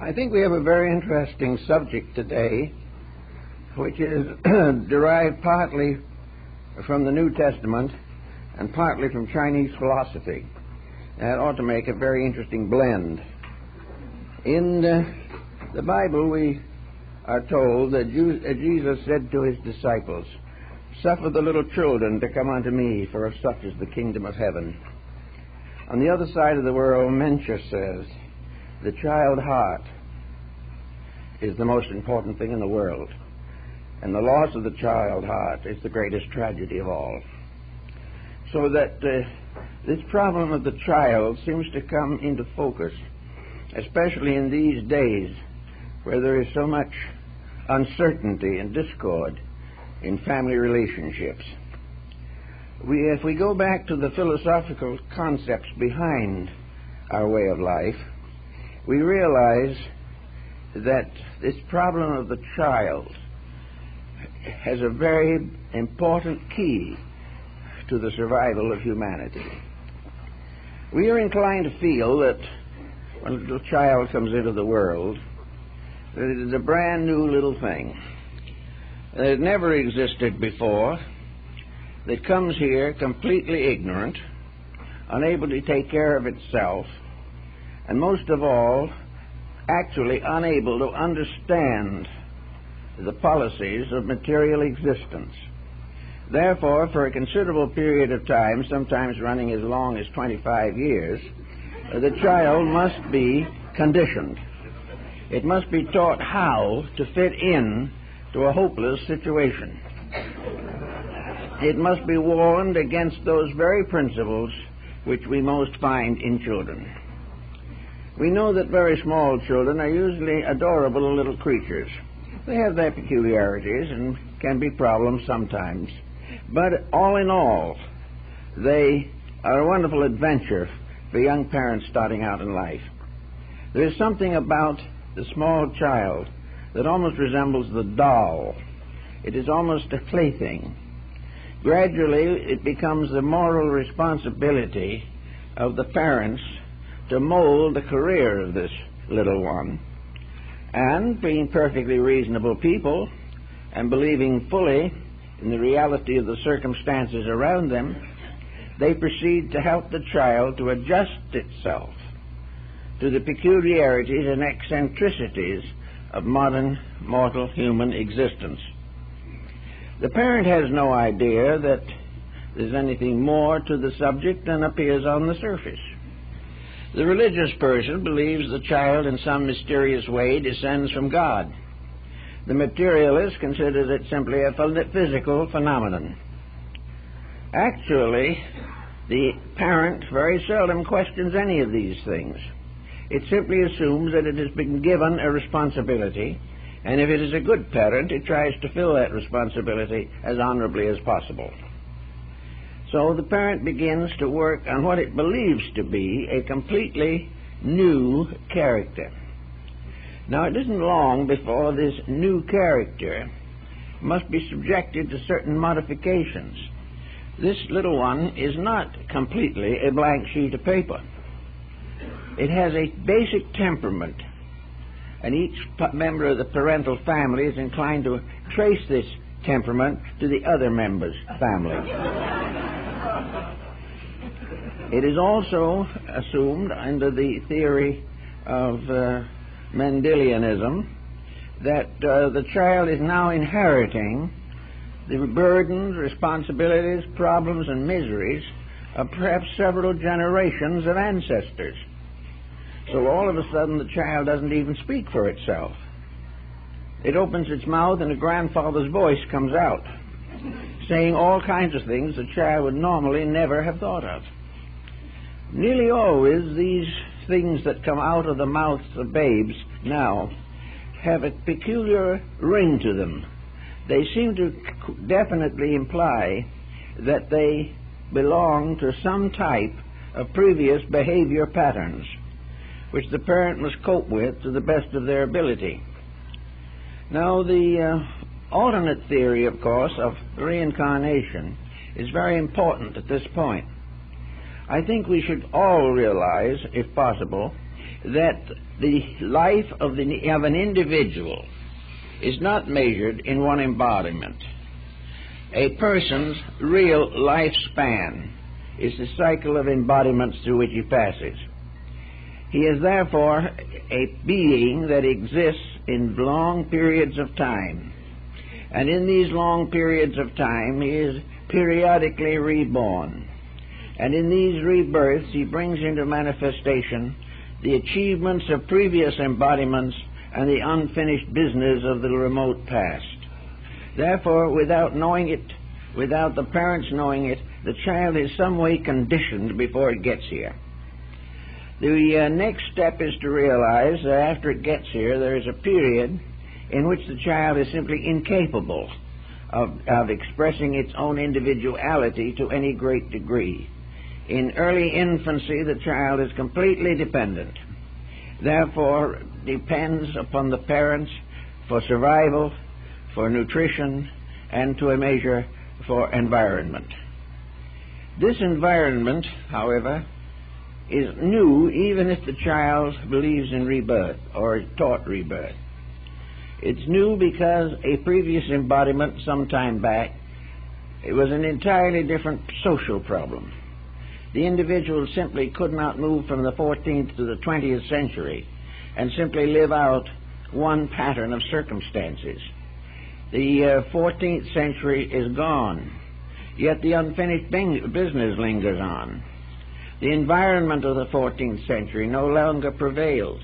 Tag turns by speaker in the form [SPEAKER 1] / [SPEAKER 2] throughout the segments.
[SPEAKER 1] I think we have a very interesting subject today, which is derived partly from the New Testament and partly from Chinese philosophy. That ought to make a very interesting blend. In the Bible, we are told that Jesus said to his disciples, "Suffer the little children to come unto me, for of such is the kingdom of heaven." On the other side of the world, Mencius says, the child heart is the most important thing in the world, and the loss of the child heart is the greatest tragedy of all. So that this problem of the child seems to come into focus, especially in these days where there is so much uncertainty and discord in family relationships. If we go back to the philosophical concepts behind our way of life, we realize that this problem of the child has a very important key to the survival of humanity. We are inclined to feel that when a little child comes into the world, that it is a brand new little thing, that it never existed before, that comes here completely ignorant, unable to take care of itself, and most of all, actually unable to understand the policies of material existence. Therefore, for a considerable period of time, sometimes running as long as 25 years, the child must be conditioned. It must be taught how to fit in to a hopeless situation. It must be warned against those very principles which we most find in children. We know that very small children are usually adorable little creatures. They have their peculiarities and can be problems sometimes, but all in all, they are a wonderful adventure for young parents starting out in life. There is something about the small child that almost resembles the doll. It is almost a plaything. Gradually, it becomes the moral responsibility of the parents to mold the career of this little one. And being perfectly reasonable people and believing fully in the reality of the circumstances around them, they proceed to help the child to adjust itself to the peculiarities and eccentricities of modern mortal human existence. The parent has no idea that there's anything more to the subject than appears on the surface. The religious person believes the child in some mysterious way descends from God. The materialist considers it simply a physical phenomenon. Actually, the parent very seldom questions any of these things. It simply assumes that it has been given a responsibility, and if it is a good parent, it tries to fill that responsibility as honorably as possible. So the parent begins to work on what it believes to be a completely new character. Now, it isn't long before this new character must be subjected to certain modifications. This little one is not completely a blank sheet of paper. It has a basic temperament, and each member of the parental family is inclined to trace this temperament to the other member's family. It is also assumed under the theory of Mendelianism that the child is now inheriting the burdens, responsibilities, problems, and miseries of perhaps several generations of ancestors. So all of a sudden the child doesn't even speak for itself. It opens its mouth and a grandfather's voice comes out, saying all kinds of things the child would normally never have thought of. Nearly always these things that come out of the mouths of babes now have a peculiar ring to them. They seem to definitely imply that they belong to some type of previous behavior patterns, which the parent must cope with to the best of their ability. Now, the alternate theory, of course, of reincarnation is very important at this point. I think we should all realize, if possible, that the life of an individual is not measured in one embodiment. A person's real lifespan is the cycle of embodiments through which he passes. He is therefore a being that exists in long periods of time. And in these long periods of time, he is periodically reborn. And in these rebirths, he brings into manifestation the achievements of previous embodiments and the unfinished business of the remote past. Therefore, without knowing it, without the parents knowing it, the child is some way conditioned before it gets here. The next step is to realize that after it gets here, there is a period in which the child is simply incapable of expressing its own individuality to any great degree. In early infancy, the child is completely dependent, therefore depends upon the parents for survival, for nutrition, and to a measure for environment. This environment, however, is new even if the child believes in rebirth or is taught rebirth. It's new because a previous embodiment some time back, it was an entirely different social problem. The individual simply could not move from the 14th to the 20th century and simply live out one pattern of circumstances. The 14th century is gone, yet the unfinished business lingers on. The environment of the 14th century no longer prevails,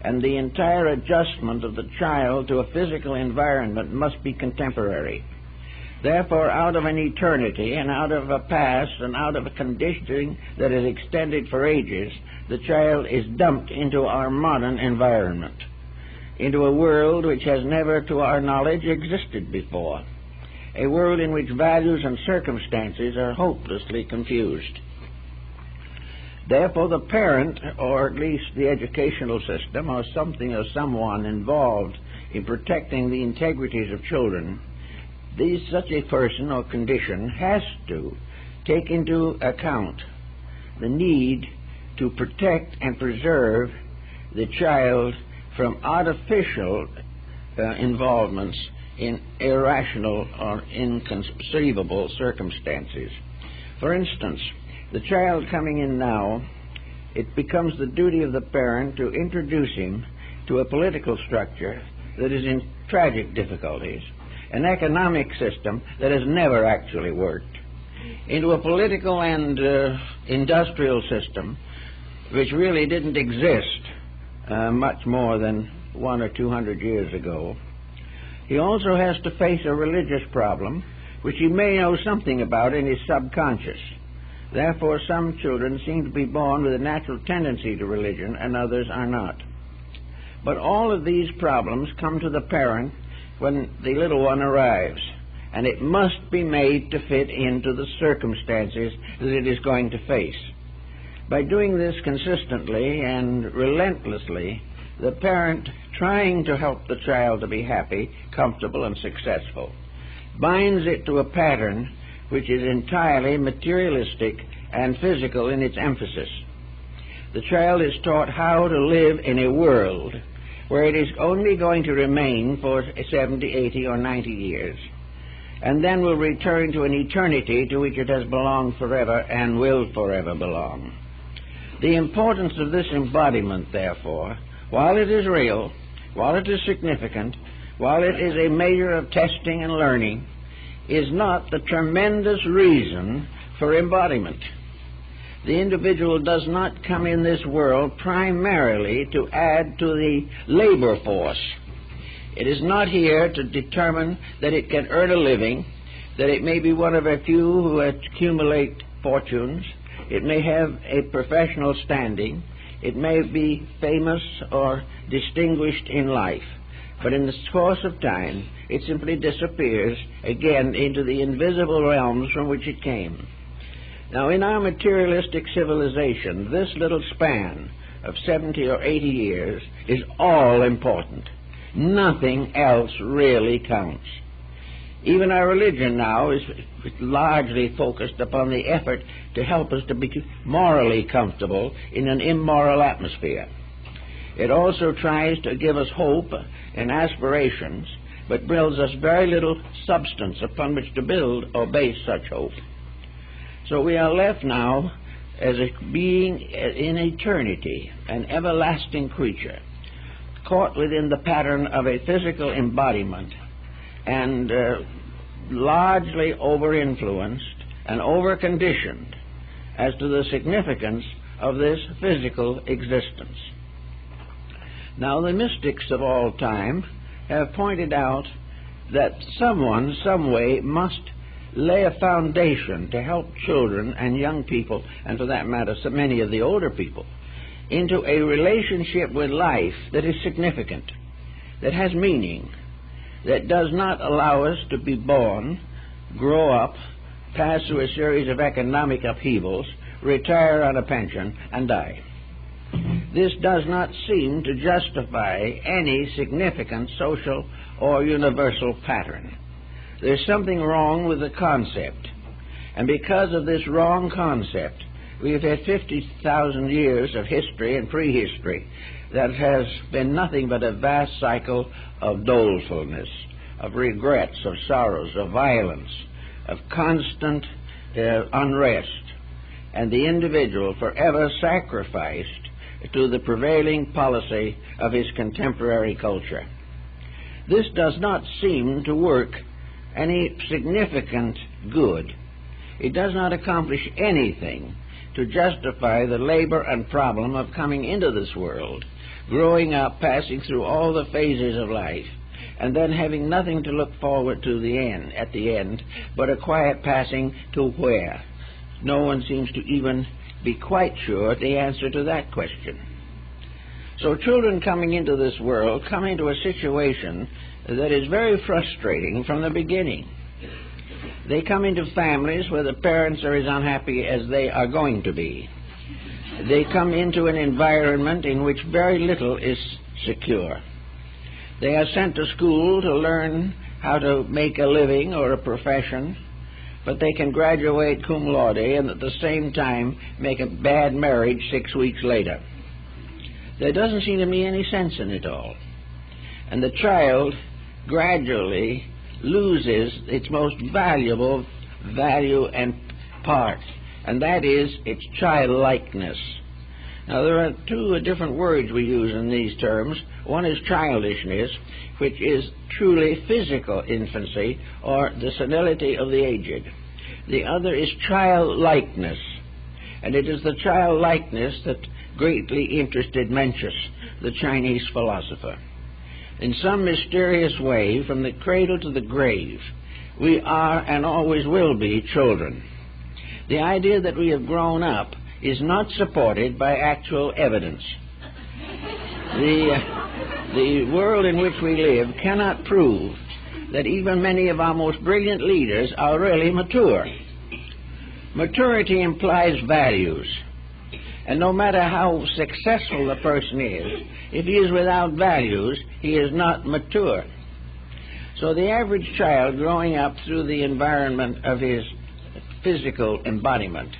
[SPEAKER 1] and the entire adjustment of the child to a physical environment must be contemporary. Therefore, out of an eternity and out of a past and out of a conditioning that is extended for ages, the child is dumped into our modern environment, into a world which has never, to our knowledge, existed before, a world in which values and circumstances are hopelessly confused. Therefore, the parent, or at least the educational system, or something or someone involved in protecting the integrities of children, such a person or condition has to take into account the need to protect and preserve the child from artificial involvements in irrational or inconceivable circumstances. For instance, the child coming in now, it becomes the duty of the parent to introduce him to a political structure that is in tragic difficulties, an economic system that has never actually worked, into a political and industrial system which really didn't exist much more than 100 or 200 years ago. He also has to face a religious problem which he may know something about in his subconscious. Therefore, some children seem to be born with a natural tendency to religion and others are not. But all of these problems come to the parent when the little one arrives, and it must be made to fit into the circumstances that it is going to face. By doing this consistently and relentlessly, the parent, trying to help the child to be happy, comfortable, and successful, binds it to a pattern which is entirely materialistic and physical in its emphasis. The child is taught how to live in a world where it is only going to remain for 70, 80, or 90 years, and then will return to an eternity to which it has belonged forever and will forever belong. The importance of this embodiment, therefore, while it is real, while it is significant, while it is a measure of testing and learning, is not the tremendous reason for embodiment. The individual does not come in this world primarily to add to the labor force. It is not here to determine that it can earn a living, that it may be one of a few who accumulate fortunes, it may have a professional standing, it may be famous or distinguished in life. But in the course of time, it simply disappears again into the invisible realms from which it came. Now, in our materialistic civilization, this little span of 70 or 80 years is all important. Nothing else really counts. Even our religion now is largely focused upon the effort to help us to be morally comfortable in an immoral atmosphere. It also tries to give us hope and aspirations, but builds us very little substance upon which to build or base such hope. So we are left now as a being in eternity, an everlasting creature, caught within the pattern of a physical embodiment and largely over-influenced and over-conditioned as to the significance of this physical existence. Now, the mystics of all time have pointed out that someone, some way, must lay a foundation to help children and young people, and for that matter, so many of the older people, into a relationship with life that is significant, that has meaning, that does not allow us to be born, grow up, pass through a series of economic upheavals, retire on a pension, and die. This does not seem to justify any significant social or universal pattern. There's something wrong with the concept. And because of this wrong concept, we've had 50,000 years of history and prehistory that has been nothing but a vast cycle of dolefulness, of regrets, of sorrows, of violence, of constant unrest, and the individual forever sacrificed to the prevailing policy of his contemporary culture. This does not seem to work any significant good. It does not accomplish anything to justify the labor and problem of coming into this world, growing up, passing through all the phases of life, and then having nothing to look forward to at the end, but a quiet passing to where? No one seems to even be quite sure the answer to that question. So children coming into this world come into a situation that is very frustrating from the beginning. They come into families where the parents are as unhappy as they are going to be. They come into an environment in which very little is secure. They are sent to school to learn how to make a living or a profession, but they can graduate cum laude and at the same time make a bad marriage 6 weeks later. There doesn't seem to be any sense in it all. And the child gradually loses its most valuable value and part, and that is its childlikeness. Now, there are two different words we use in these terms. One is childishness, which is truly physical infancy or the senility of the aged. The other is childlikeness, and it is the childlikeness that greatly interested Mencius, the Chinese philosopher. In some mysterious way, from the cradle to the grave, we are and always will be children. The idea that we have grown up is not supported by actual evidence. The world in which we live cannot prove that even many of our most brilliant leaders are really mature. Maturity implies values. And no matter how successful the person is, if he is without values, he is not mature. So the average child growing up through the environment of his physical embodiment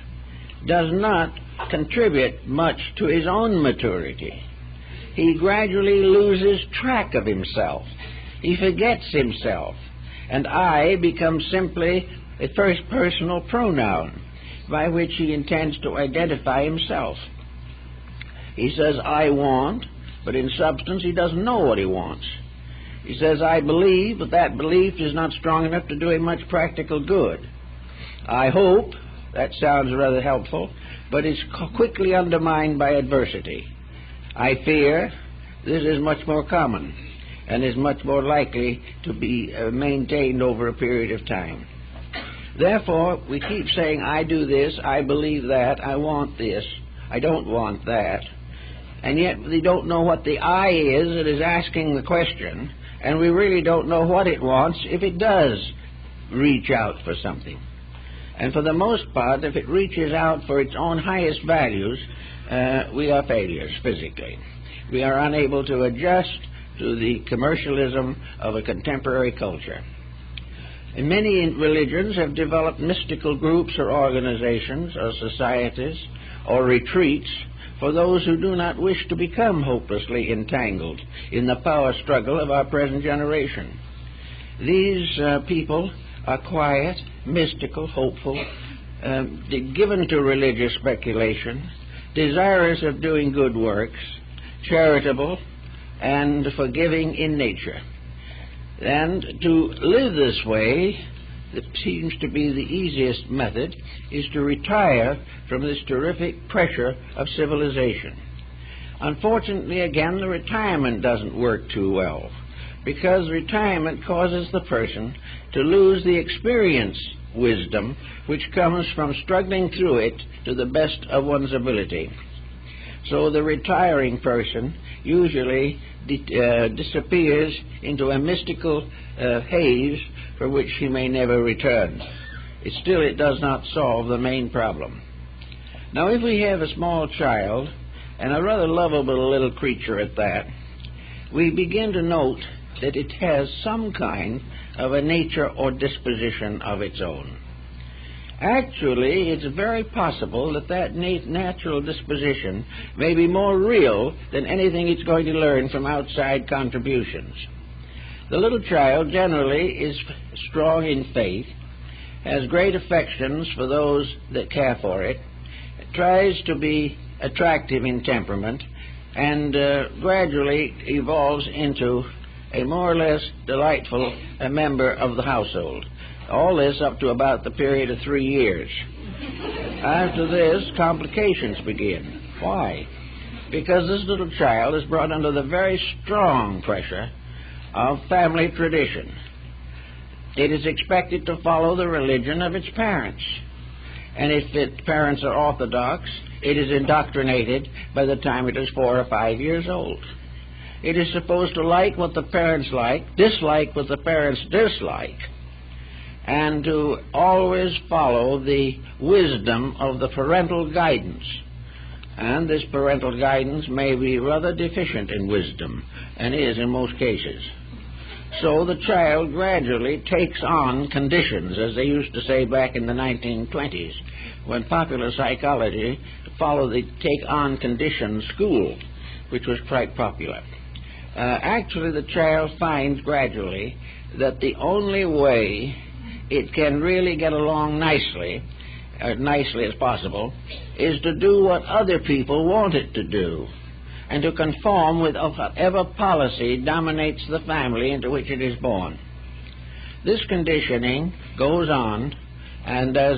[SPEAKER 1] does not contribute much to his own maturity. He gradually loses track of himself. He forgets himself. And I becomes simply a first personal pronoun by which he intends to identify himself. He says, I want, but in substance he doesn't know what he wants. He says, I believe, but that belief is not strong enough to do him much practical good. I hope, that sounds rather helpful, but it's quickly undermined by adversity. I fear, this is much more common and is much more likely to be maintained over a period of time. Therefore, we keep saying, I do this, I believe that, I want this, I don't want that. And yet we don't know what the I is that is asking the question, and we really don't know what it wants if it does reach out for something. And for the most part, if it reaches out for its own highest values, we are failures physically. We are unable to adjust to the commercialism of a contemporary culture. And many religions have developed mystical groups or organizations or societies or retreats for those who do not wish to become hopelessly entangled in the power struggle of our present generation. These people are quiet, mystical, hopeful, given to religious speculation, desirous of doing good works, charitable, and forgiving in nature. And to live this way, that seems to be the easiest method, is to retire from this terrific pressure of civilization. Unfortunately, again, the retirement doesn't work too well, because retirement causes the person to lose the experience wisdom which comes from struggling through it to the best of one's ability. So the retiring person usually disappears into a mystical haze for which he may never return. It does not solve the main problem. Now, if we have a small child, and a rather lovable little creature at that, we begin to note that it has some kind of a nature or disposition of its own. Actually, it's very possible that that natural disposition may be more real than anything it's going to learn from outside contributions. The little child generally is strong in faith, has great affections for those that care for it, tries to be attractive in temperament, and gradually evolves into a more or less delightful member of the household. All this up to about the period of 3 years. After this, complications begin. Why? Because this little child is brought under the very strong pressure of family tradition. It is expected to follow the religion of its parents. And if its parents are orthodox, it is indoctrinated by the time it is 4 or 5 years old. It is supposed to like what the parents like, dislike what the parents dislike, and to always follow the wisdom of the parental guidance. And this parental guidance may be rather deficient in wisdom, and is in most cases. So the child gradually takes on conditions, as they used to say back in the 1920s, when popular psychology followed the take-on-condition school, which was quite popular. Actually, the child finds gradually that the only way it can really get along nicely, as nicely as possible, is to do what other people want it to do, and to conform with whatever policy dominates the family into which it is born. This conditioning goes on, and as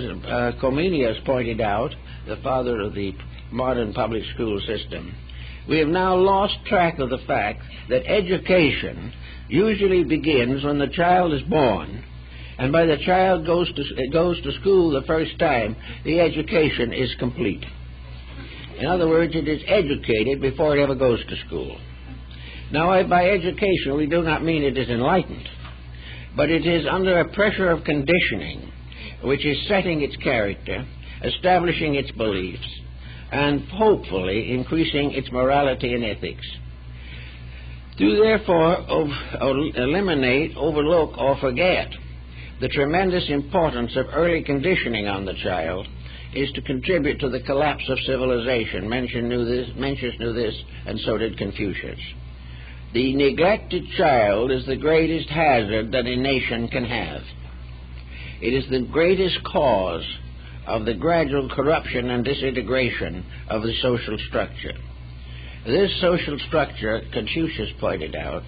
[SPEAKER 1] Comenius pointed out, the father of the modern public school system, we have now lost track of the fact that education usually begins when the child is born, and by the child goes to school the first time, the education is complete. In other words, it is educated before it ever goes to school. Now, by education, we do not mean it is enlightened, but it is under a pressure of conditioning, which is setting its character, establishing its beliefs, and hopefully increasing its morality and ethics. To therefore eliminate, overlook, or forget the tremendous importance of early conditioning on the child is to contribute to the collapse of civilization. Mencius knew this, and so did Confucius. The neglected child is the greatest hazard that a nation can have. It is the greatest cause of the gradual corruption and disintegration of the social structure. This social structure, Confucius pointed out,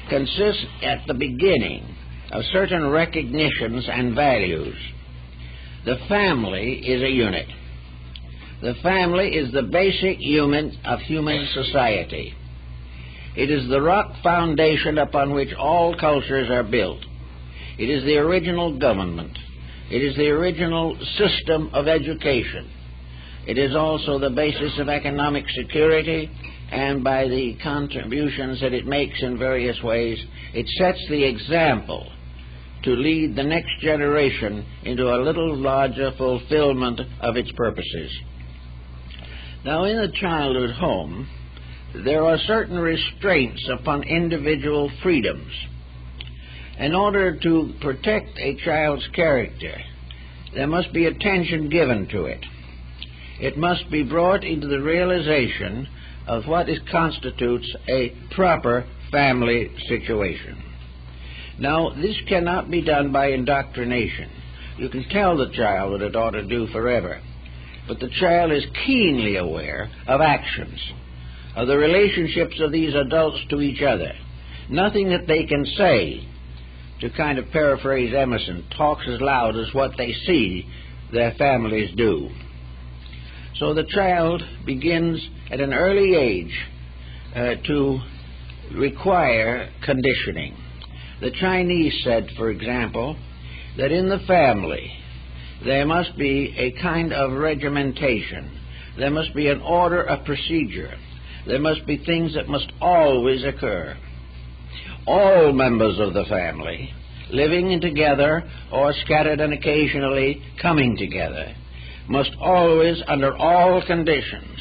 [SPEAKER 1] consists at the beginning of certain recognitions and values. The family is a unit. The family is the basic unit of human society. It is the rock foundation upon which all cultures are built. It is the original government. It is the original system of education. It is also the basis of economic security, and by the contributions that it makes in various ways, it sets the example to lead the next generation into a little larger fulfillment of its purposes. Now, in the childhood home, there are certain restraints upon individual freedoms. In order to protect a child's character, there must be attention given to it. It must be brought into the realization of what constitutes a proper family situation. Now, this cannot be done by indoctrination. You can tell the child what it ought to do forever, but the child is keenly aware of actions, of the relationships of these adults to each other. Nothing that they can say, to kind of paraphrase Emerson, talks as loud as what they see their families do. So the child begins at an early age to require conditioning. The Chinese said, for example, that in the family there must be a kind of regimentation. There must be an order of procedure. There must be things that must always occur. All members of the family, living together or scattered and occasionally coming together, must always, under all conditions,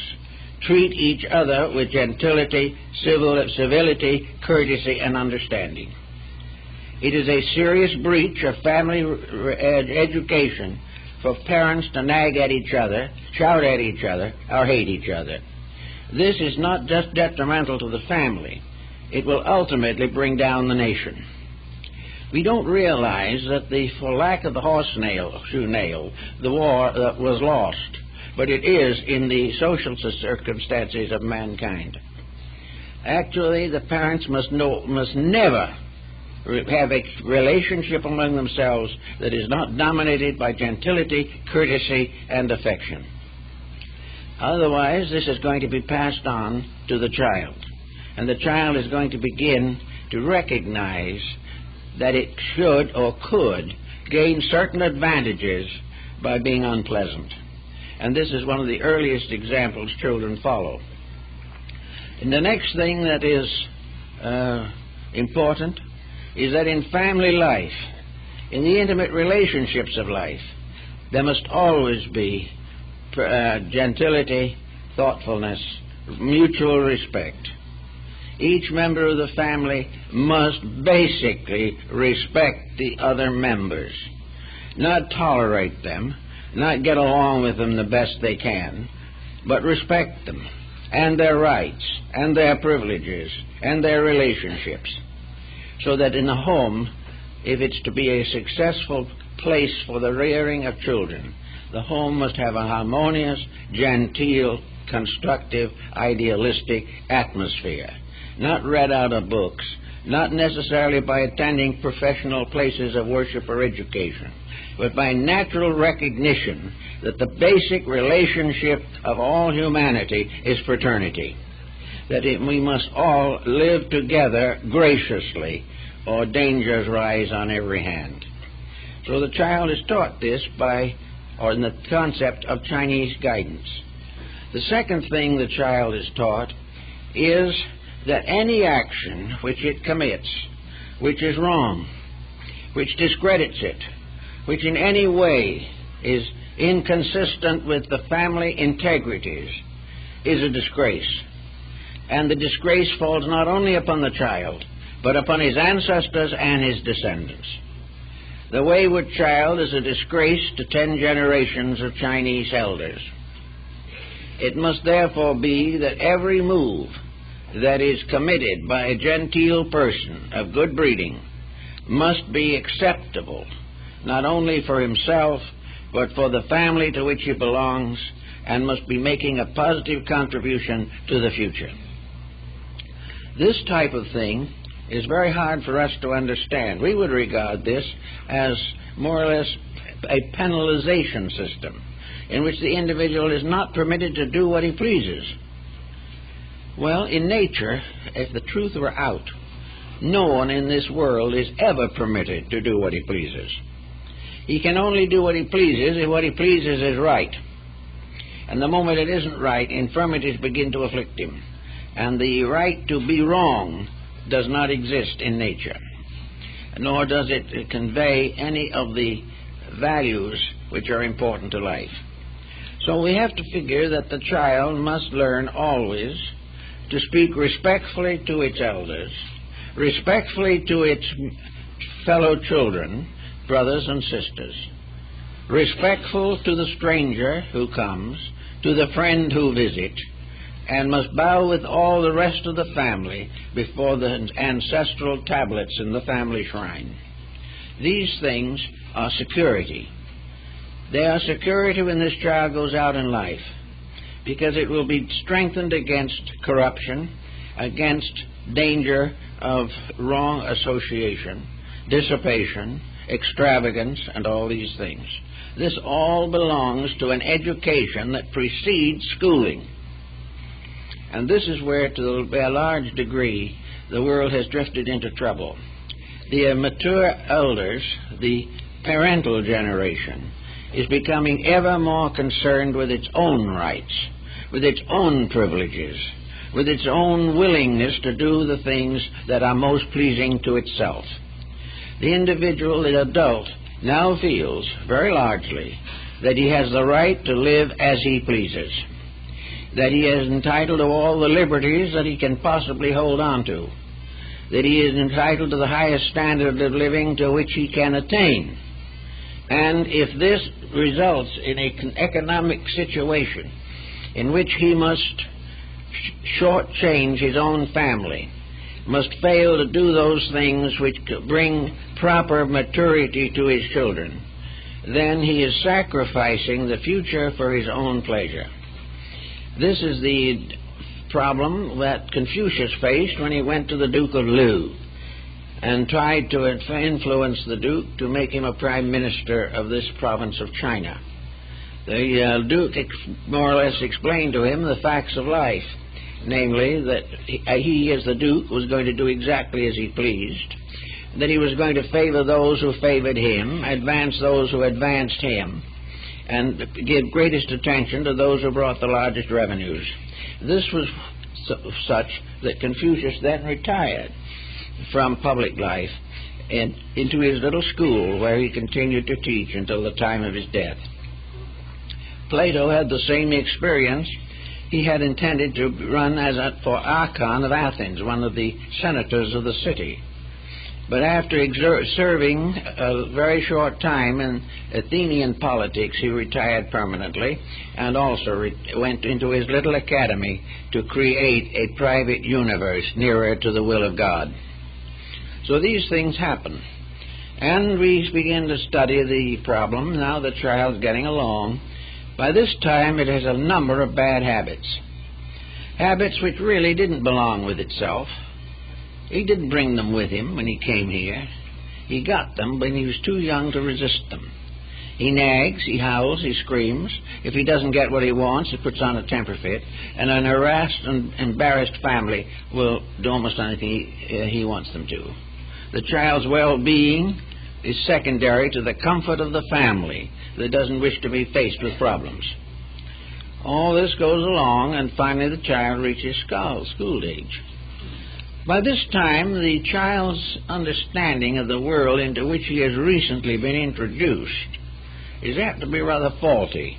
[SPEAKER 1] treat each other with gentility, civility, courtesy, and understanding. It is a serious breach of family education for parents to nag at each other, shout at each other, or hate each other. This is not just detrimental to the family. It will ultimately bring down the nation. We don't realize that for lack of the shoe nail, the war was lost, but it is in the social circumstances of mankind. Actually, the parents must never have a relationship among themselves that is not dominated by gentility, courtesy, and affection. Otherwise, this is going to be passed on to the child, and the child is going to begin to recognize that it should or could gain certain advantages by being unpleasant. And this is one of the earliest examples children follow. And the next thing that is important is that in family life, in the intimate relationships of life, there must always be gentility, thoughtfulness, mutual respect. Each member of the family must basically respect the other members, not tolerate them, not get along with them the best they can, but respect them and their rights and their privileges and their relationships, so that in the home, if it's to be a successful place for the rearing of children, the home must have a harmonious, genteel, constructive, idealistic atmosphere, not read out of books, not necessarily by attending professional places of worship or education, but by natural recognition that the basic relationship of all humanity is fraternity, that we must all live together graciously, or dangers rise on every hand. So the child is taught this in the concept of Chinese guidance. The second thing the child is taught is that any action which it commits, which is wrong, which discredits it, which in any way is inconsistent with the family integrities, is a disgrace. And the disgrace falls not only upon the child, but upon his ancestors and his descendants. The wayward child is a disgrace to 10 generations of Chinese elders. It must therefore be that every move that is committed by a genteel person of good breeding must be acceptable, not only for himself, but for the family to which he belongs, and must be making a positive contribution to the future. This type of thing is very hard for us to understand. We would regard this as more or less a penalization system in which the individual is not permitted to do what he pleases. Well, in nature, if the truth were out, no one in this world is ever permitted to do what he pleases. He can only do what he pleases if what he pleases is right. And the moment it isn't right, infirmities begin to afflict him. And the right to be wrong does not exist in nature, nor does it convey any of the values which are important to life. So we have to figure that the child must learn always to speak respectfully to its elders, respectfully to its fellow children, brothers and sisters, respectful to the stranger who comes, to the friend who visits, and must bow with all the rest of the family before the ancestral tablets in the family shrine. These things are security. They are security when this child goes out in life, because it will be strengthened against corruption, against danger of wrong association, dissipation, extravagance, and all these things. This all belongs to an education that precedes schooling. And this is where, to a large degree, the world has drifted into trouble. The mature elders, the parental generation, is becoming ever more concerned with its own rights, with its own privileges, with its own willingness to do the things that are most pleasing to itself. The individual, the adult, now feels, very largely, that he has the right to live as he pleases, that he is entitled to all the liberties that he can possibly hold on to, that he is entitled to the highest standard of living to which he can attain. And if this results in an economic situation in which he must shortchange his own family, must fail to do those things which bring proper maturity to his children, then he is sacrificing the future for his own pleasure. This is the problem that Confucius faced when he went to the Duke of Lu and tried to influence the Duke to make him a prime minister of this province of China. The Duke more or less explained to him the facts of life, namely that he, as the Duke, was going to do exactly as he pleased, that he was going to favor those who favored him, advance those who advanced him, and give greatest attention to those who brought the largest revenues. This was such that Confucius then retired from public life and into his little school, where he continued to teach until the time of his death. Plato had the same experience. He had intended to run for Archon of Athens, one of the senators of the city. But after serving a very short time in Athenian politics, he retired permanently and also went into his little academy to create a private universe nearer to the will of God. So these things happen. And we begin to study the problem. Now the child's getting along. By this time it has a number of bad habits. Habits which really didn't belong with itself. He didn't bring them with him when he came here. He got them when he was too young to resist them. He nags, he howls, he screams. If he doesn't get what he wants, he puts on a temper fit. And an harassed and embarrassed family will do almost anything he wants them to. The child's well-being is secondary to the comfort of the family that doesn't wish to be faced with problems. All this goes along, and finally the child reaches school age. By this time, the child's understanding of the world into which he has recently been introduced is apt to be rather faulty.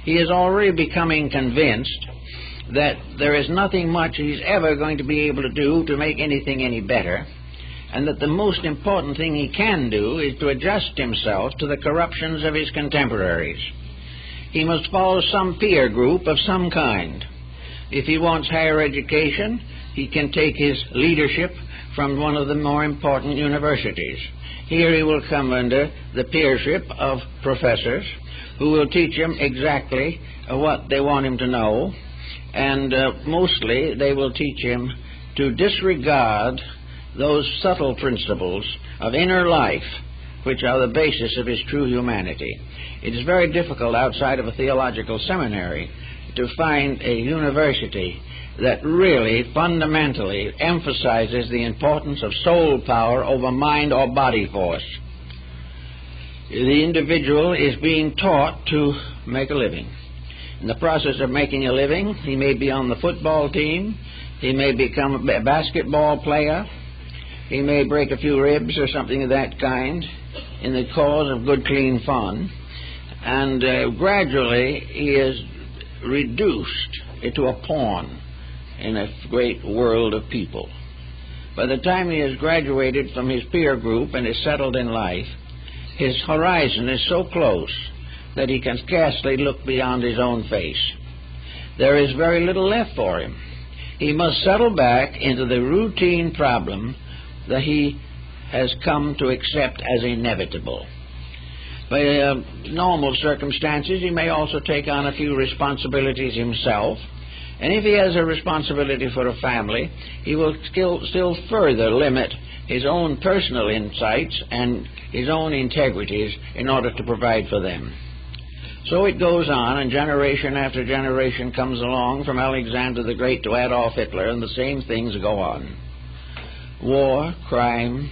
[SPEAKER 1] He is already becoming convinced that there is nothing much he's ever going to be able to do to make anything any better, and that the most important thing he can do is to adjust himself to the corruptions of his contemporaries. He must follow some peer group of some kind. If he wants higher education, he can take his leadership from one of the more important universities. Here he will come under the peership of professors who will teach him exactly what they want him to know, and mostly they will teach him to disregard those subtle principles of inner life which are the basis of his true humanity. It is very difficult outside of a theological seminary to find a university that really fundamentally emphasizes the importance of soul power over mind or body force. The individual is being taught to make a living. In the process of making a living, he may be on the football team, he may become a basketball player, he may break a few ribs or something of that kind in the cause of good, clean fun, and gradually he is reduced into a pawn in a great world of people. By the time he has graduated from his peer group and is settled in life, his horizon is so close
[SPEAKER 2] that he can scarcely look beyond his own face. There is very little left for him. He must settle back into the routine problem that he has come to accept as inevitable. By normal circumstances, he may also take on a few responsibilities himself, and if he has a responsibility for a family, he will still further limit his own personal insights and his own integrities in order to provide for them. So it goes on, and generation after generation comes along, from Alexander the Great to Adolf Hitler, and the same things go on. War, crime,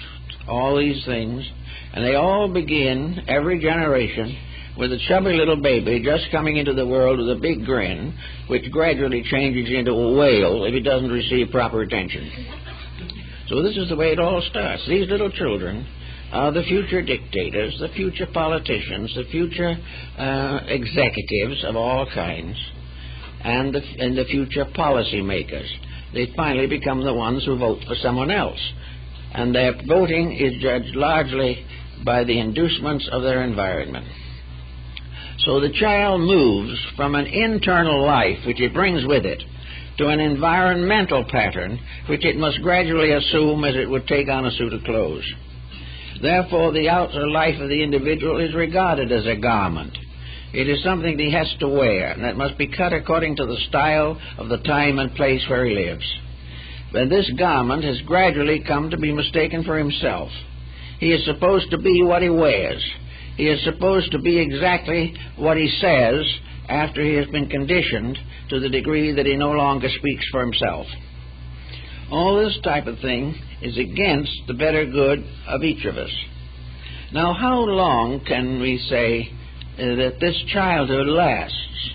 [SPEAKER 2] all these things, and they all begin, every generation, with a chubby little baby just coming into the world with a big grin, which gradually changes into a whale if it doesn't receive proper attention. So this is the way it all starts. These little children are the future dictators, the future politicians, the future executives of all kinds, and the future policy makers. They finally become the ones who vote for someone else. And their voting is judged largely by the inducements of their environment. So the child moves from an internal life, which it brings with it, to an environmental pattern, which it must gradually assume as it would take on a suit of clothes. Therefore, the outer life of the individual is regarded as a garment. It is something he has to wear, and that must be cut according to the style of the time and place where he lives. But this garment has gradually come to be mistaken for himself. He is supposed to be what he wears. He is supposed to be exactly what he says after he has been conditioned to the degree that he no longer speaks for himself. All this type of thing is against the better good of each of us. Now, how long can we say that this childhood lasts?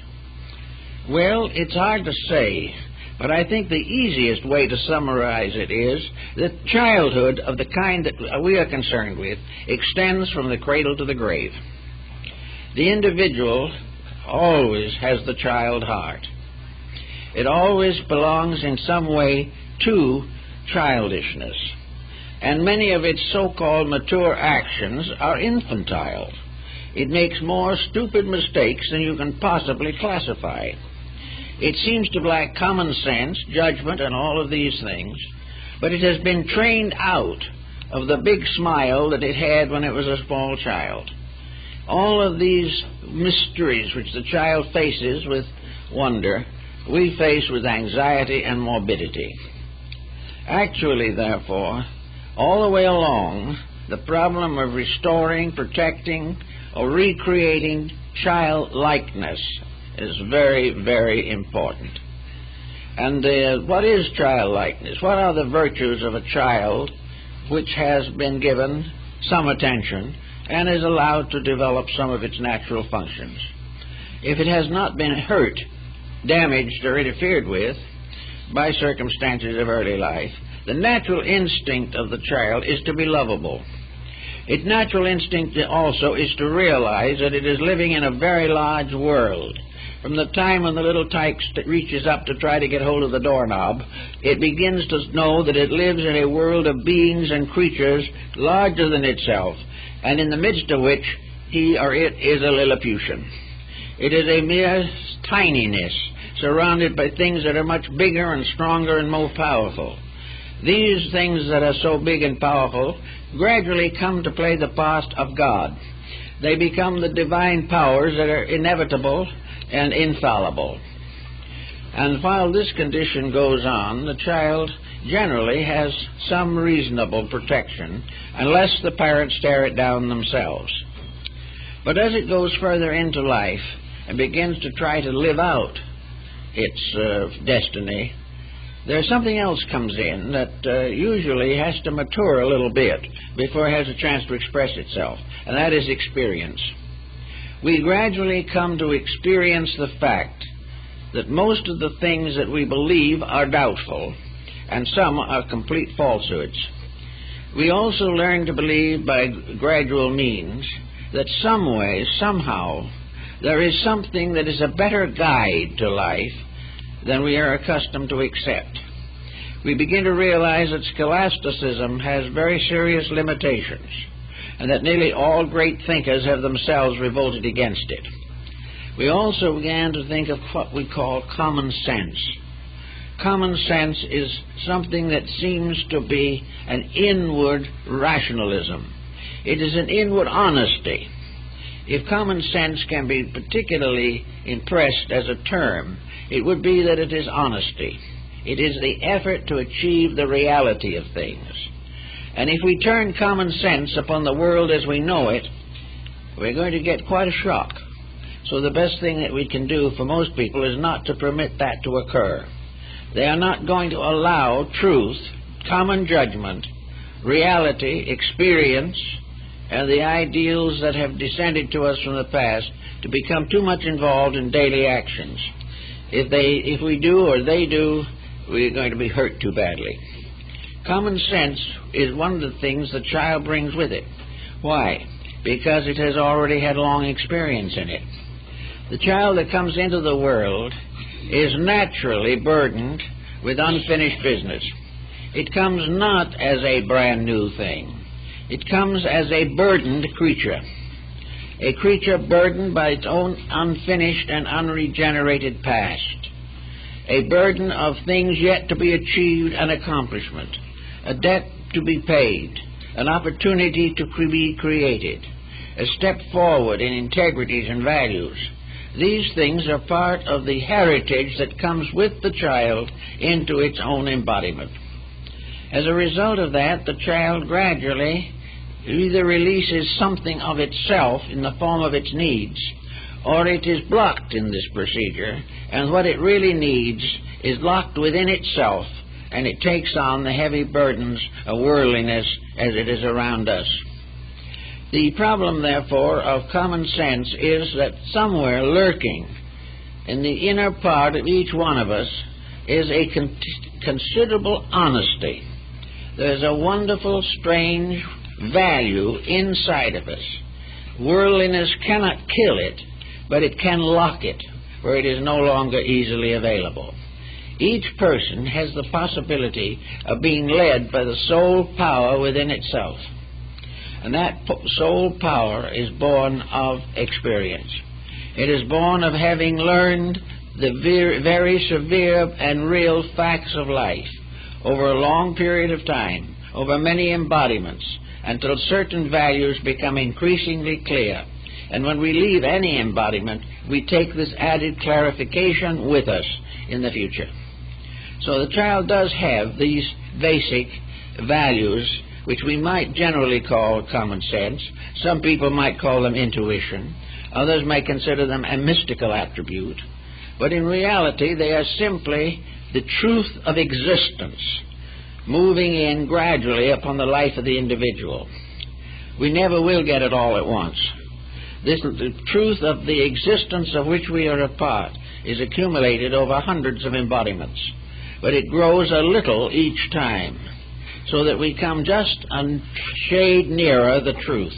[SPEAKER 2] Well, it's hard to say, but I think the easiest way to summarize it is that childhood of the kind that we are concerned with extends from the cradle to the grave. The individual always has the child heart. It always belongs in some way to childishness, and many of its so-called mature actions are infantile. It makes more stupid mistakes than you can possibly classify. It seems to lack common sense, judgment, and all of these things, but it has been trained out of the big smile that it had when it was a small child. All of these mysteries which the child faces with wonder, we face with anxiety and morbidity. Actually, therefore, all the way along, the problem of restoring, protecting, or recreating childlikeness is very, very important. And what is childlikeness? What are the virtues of a child which has been given some attention and is allowed to develop some of its natural functions? If it has not been hurt, damaged, or interfered with by circumstances of early life, the natural instinct of the child is to be lovable. Its natural instinct also is to realize that it is living in a very large world. From the time when the little tyke reaches up to try to get hold of the doorknob, it begins to know that it lives in a world of beings and creatures larger than itself, and in the midst of which he or it is a Lilliputian. It is a mere tininess, surrounded by things that are much bigger and stronger and more powerful. These things that are so big and powerful gradually come to play the part of God. They become the divine powers that are inevitable and infallible. And while this condition goes on, the child generally has some reasonable protection, unless the parents tear it down themselves. But as it goes further into life and begins to try to live out its destiny, there's something else comes in that usually has to mature a little bit before it has a chance to express itself, and that is experience. We gradually come to experience the fact that most of the things that we believe are doubtful, and some are complete falsehoods. We also learn to believe by gradual means that some way, somehow, there is something that is a better guide to life than we are accustomed to accept. We begin to realize that scholasticism has very serious limitations, and that nearly all great thinkers have themselves revolted against it. we also began to think of what we call common sense. Common sense is something that seems to be an inward rationalism. It is an inward honesty. If common sense can be particularly impressed as a term, it would be that it is honesty. It is the effort to achieve the reality of things. And if we turn common sense upon the world as we know it, we're going to get quite a shock. So the best thing that we can do for most people is not to permit that to occur. They are not going to allow truth, common judgment, reality, experience, and the ideals that have descended to us from the past to become too much involved in daily actions. If we do or they do, we're going to be hurt too badly. Common sense is one of the things the child brings with it. Why? Because it has already had long experience in it. The child that comes into the world is naturally burdened with unfinished business. It comes not as a brand new thing. It comes as a burdened creature. A creature burdened by its own unfinished and unregenerated past. A burden of things yet to be achieved and accomplishment. A debt to be paid. An opportunity to be created. A step forward in integrities and values. These things are part of the heritage that comes with the child into its own embodiment. As a result of that, the child gradually either releases something of itself in the form of its needs, or it is blocked in this procedure, and what it really needs is locked within itself, and it takes on the heavy burdens of worldliness as it is around us. The problem, therefore, of common sense is that somewhere lurking in the inner part of each one of us is a considerable honesty. There's a wonderful, strange value inside of us. Worldliness cannot kill it, but it can lock it, where it is no longer easily available. Each person has the possibility of being led by the soul power within itself. And that soul power is born of experience. It is born of having learned the very severe and real facts of life over a long period of time, over many embodiments, until certain values become increasingly clear. And when we leave any embodiment, we take this added clarification with us in the future. So the child does have these basic values, which we might generally call common sense. Some people might call them intuition. Others may consider them a mystical attribute. But in reality, they are simply the truth of existence, moving in gradually upon the life of the individual. We never will get it all at once. The truth of the existence of which we are a part is accumulated over hundreds of embodiments, but it grows a little each time, so that we come just a shade nearer the truth.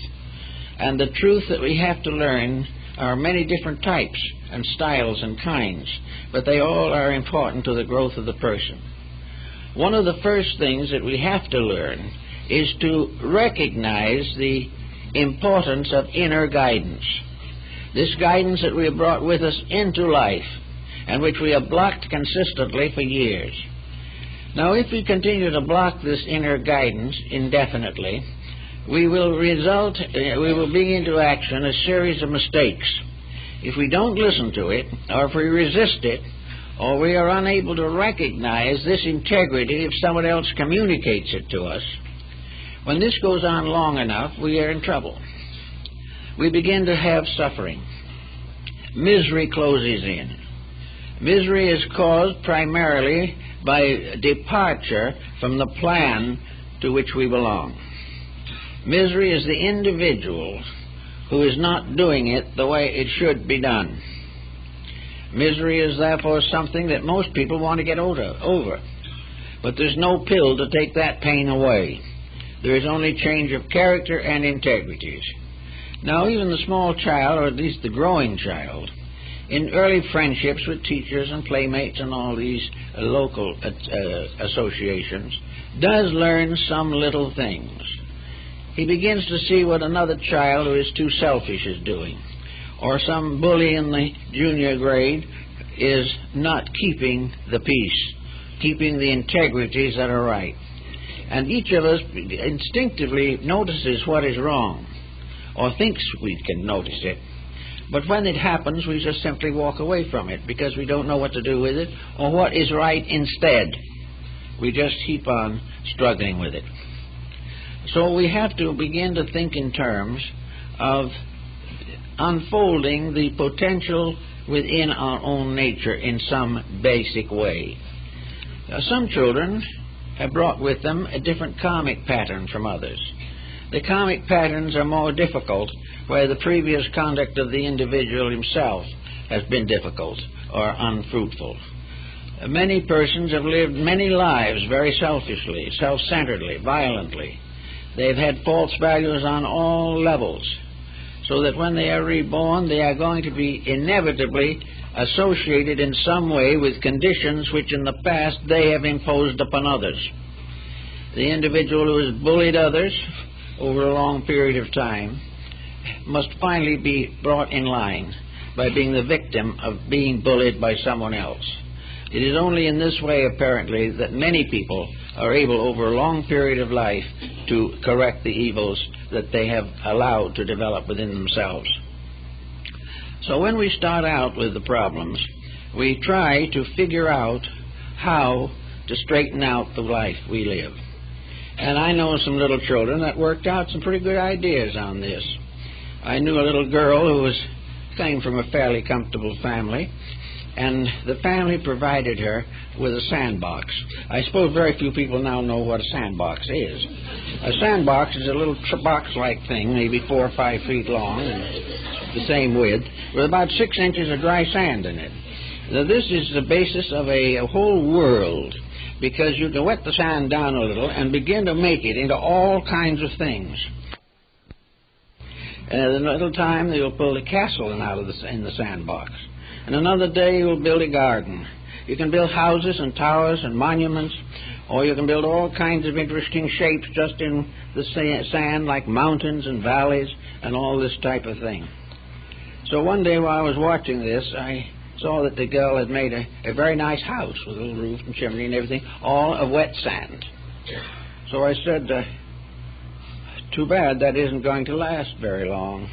[SPEAKER 2] And the truth that we have to learn are many different types and styles and kinds, but they all are important to the growth of the person. One of the first things that we have to learn is to recognize the importance of inner guidance. This guidance that we have brought with us into life and which we have blocked consistently for years. Now, if we continue to block this inner guidance indefinitely, we will bring into action a series of mistakes. If we don't listen to it, or if we resist it, or we are unable to recognize this integrity if someone else communicates it to us, when this goes on long enough, we are in trouble. We begin to have suffering. Misery closes in. Misery is caused primarily by departure from the plan to which we belong. Misery is the individual who is not doing it the way it should be done. Misery is therefore something that most people want to get over. But there's no pill to take that pain away. There is only change of character and integrities. Now, even the small child, or at least the growing child, in early friendships with teachers and playmates and all these local associations, does learn some little things. He begins to see what another child who is too selfish is doing, or some bully in the junior grade is not keeping the peace, keeping the integrities that are right. And each of us instinctively notices what is wrong, or thinks we can notice it. But when it happens, we just simply walk away from it because we don't know what to do with it or what is right instead. We just keep on struggling with it. So we have to begin to think in terms of unfolding the potential within our own nature in some basic way. Some children have brought with them a different karmic pattern from others. The karmic patterns are more difficult where the previous conduct of the individual himself has been difficult or unfruitful. Many persons have lived many lives very selfishly, self-centeredly, violently. They've had false values on all levels, so that when they are reborn, they are going to be inevitably associated in some way with conditions which in the past they have imposed upon others. The individual who has bullied others over a long period of time must finally be brought in line by being the victim of being bullied by someone else. It is only in this way, apparently, that many people are able over a long period of life to correct the evils that they have allowed to develop within themselves. So when we start out with the problems, we try to figure out how to straighten out the life we live. And I know some little children that worked out some pretty good ideas on this. I knew a little girl who came from a fairly comfortable family, and the family provided her with a sandbox. I suppose very few people now know what a sandbox is. A sandbox is a little box-like thing, maybe 4 or 5 feet long, and the same width, with about 6 inches of dry sand in it. Now, this is the basis of a whole world, because you can wet the sand down a little and begin to make it into all kinds of things. In a little time, you'll build a castle in the sandbox. And another day, you'll build a garden. You can build houses and towers and monuments, or you can build all kinds of interesting shapes just in the sand, like mountains and valleys and all this type of thing. So one day while I was watching this, I saw that the girl had made a very nice house with a little roof and chimney and everything, all of wet sand. So I said, too bad that isn't going to last very long.